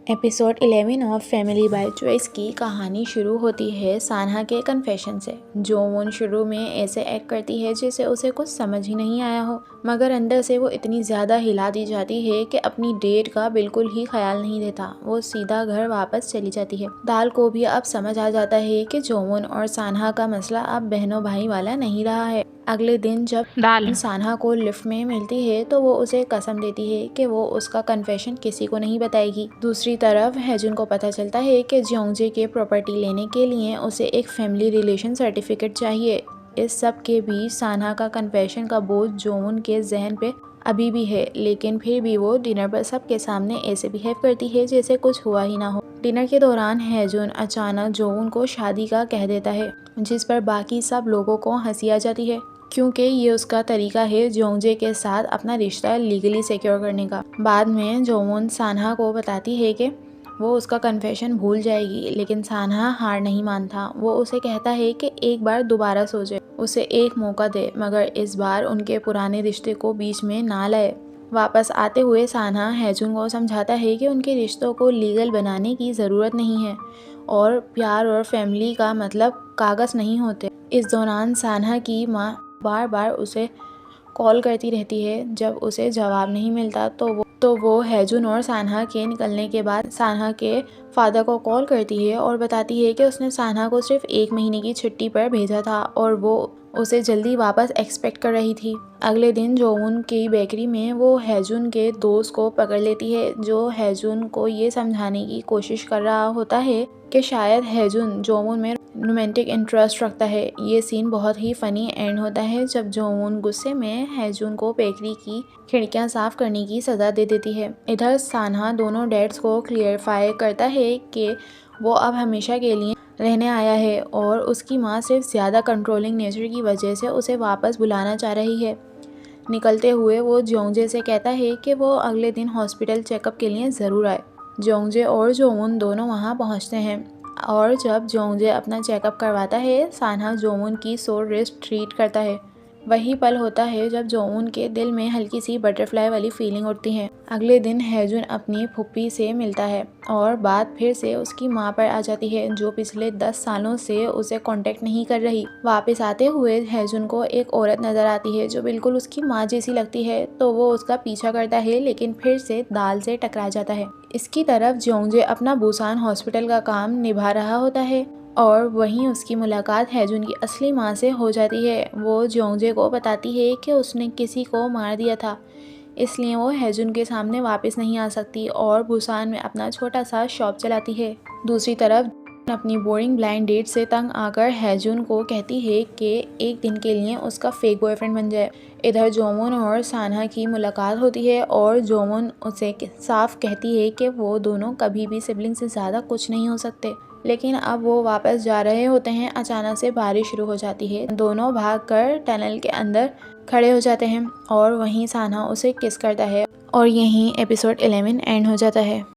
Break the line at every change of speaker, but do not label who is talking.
Episode 11 of family by choice की कहानी शुरू होती है सान्हा के कन्फेशन से। जोवोन शुरू में ऐसे एक्ट करती है जैसे उसे कुछ समझ ही नहीं आया हो, मगर अंदर से वो इतनी ज़्यादा हिला दी जाती है कि अपनी डेट का बिल्कुल ही ख्याल नहीं देता। वो सीधा घर वापस चली जाती है। दाल को भी अब समझ आ जाता है कि जोवोन और सान्हा का मसला अब बहनों भाई वाला नहीं रहा है। अगले दिन जब दाल सान्हा को लिफ्ट में मिलती है तो वो उसे कसम देती है कि वो उसका कन्फेशन किसी को नहीं बताएगी। दूसरी तरफ हेजुन को पता चलता है कि जियोंगजे के प्रॉपर्टी लेने के लिए उसे एक फैमिली रिलेशन सर्टिफिकेट चाहिए। इस सब के बीच सान्हा का कन्फेशन का बोझ जोवोन के जहन पे अभी भी है, लेकिन फिर भी वो डिनर पर सबके सामने ऐसे बिहेव करती है जैसे कुछ हुआ ही ना हो। डिनर के दौरान हेजुन अचानक जोवोन को शादी का कह देता है, जिस पर बाकी सब लोगों को हंसी आ जाती है, क्योंकि ये उसका तरीका है जियोंगजे के साथ अपना रिश्ता लीगली सिक्योर करने का। बाद में जोवोन सान्हा को बताती है कि वो उसका कन्फेशन भूल जाएगी, लेकिन सान्हा हार नहीं मानता। वो उसे कहता है कि एक बार दोबारा सोचे, उसे एक मौका दे, मगर इस बार उनके पुराने रिश्ते को बीच में ना लाए। वापस आते हुए सान्हा हेजुन को समझाता है कि उनके रिश्तों को लीगल बनाने की ज़रूरत नहीं है और प्यार और फैमिली का मतलब कागज़ नहीं होते। इस दौरान सान्हा की माँ बार बार उसे कॉल करती रहती है। जब उसे जवाब नहीं मिलता तो वो हेजुन और सान्हा के निकलने के बाद सान्हा के फादर को कॉल करती है और बताती है कि उसने सान्हा को सिर्फ 1 महीने की छुट्टी पर भेजा था और वो उसे जल्दी वापस एक्सपेक्ट कर रही थी। अगले दिन जोवोन की बेकरी में वो हेजुन के दोस्त को पकड़ लेती है, जो हेजुन को ये समझाने की कोशिश कर रहा होता है कि शायद हेजुन जोवोन में रोमांटिक इंटरेस्ट रखता है। ये सीन बहुत ही फनी एंड होता है जब जोवोन गुस्से में हेजुन को बेकरी की खिड़कियां साफ करने की सज़ा दे देती है। इधर सान्हा दोनों डैड्स को क्लियरफाई करता है कि वो अब हमेशा के लिए रहने आया है और उसकी माँ सिर्फ ज़्यादा कंट्रोलिंग नेचर की वजह से उसे वापस बुलाना चाह रही है। निकलते हुए वो जियोंगजे से कहता है कि वो अगले दिन हॉस्पिटल चेकअप के लिए ज़रूर आए। जियोंगजे और जोवोन दोनों वहाँ पहुँचते हैं और जब जियोंगजे अपना चेकअप करवाता है, सान्हा जोवोन की सोर रिस्ट ट्रीट करता है। वही पल होता है जब जोवोन के दिल में हल्की सी बटरफ्लाई वाली फीलिंग उठती है। अगले दिन हेजुन अपनी फूफी से मिलता है और बात फिर से उसकी माँ पर आ जाती है, जो पिछले 10 सालों से उसे कांटेक्ट नहीं कर रही। वापस आते हुए हेजुन को एक औरत नजर आती है जो बिल्कुल उसकी माँ जैसी लगती है, तो वो उसका पीछा करता है, लेकिन फिर से दाल से टकरा जाता है। इसकी तरफ जियोंगजे अपना बुसान हॉस्पिटल का काम निभा रहा होता है और वहीं उसकी मुलाकात हेजुन की असली माँ से हो जाती है। वो जियोंगजे को बताती है कि उसने किसी को मार दिया था, इसलिए वो हेजुन के सामने वापस नहीं आ सकती और बुसान में अपना छोटा सा शॉप चलाती है। दूसरी तरफ अपनी बोरिंग ब्लाइंड डेट से तंग आकर हेजुन को कहती है कि एक दिन के लिए उसका फेक बॉयफ्रेंड बन जाए। इधर जोवोन और सान्हा की मुलाकात होती है और जोवोन उसे साफ कहती है कि वो दोनों कभी भी सिबलिंग से ज़्यादा कुछ नहीं हो सकते। लेकिन अब वो वापस जा रहे होते हैं, अचानक से बारिश शुरू हो जाती है। दोनों भागकर टनल के अंदर खड़े हो जाते हैं और वहीं सान्हा उसे किस करता है और यहीं एपिसोड 11 एंड हो जाता है।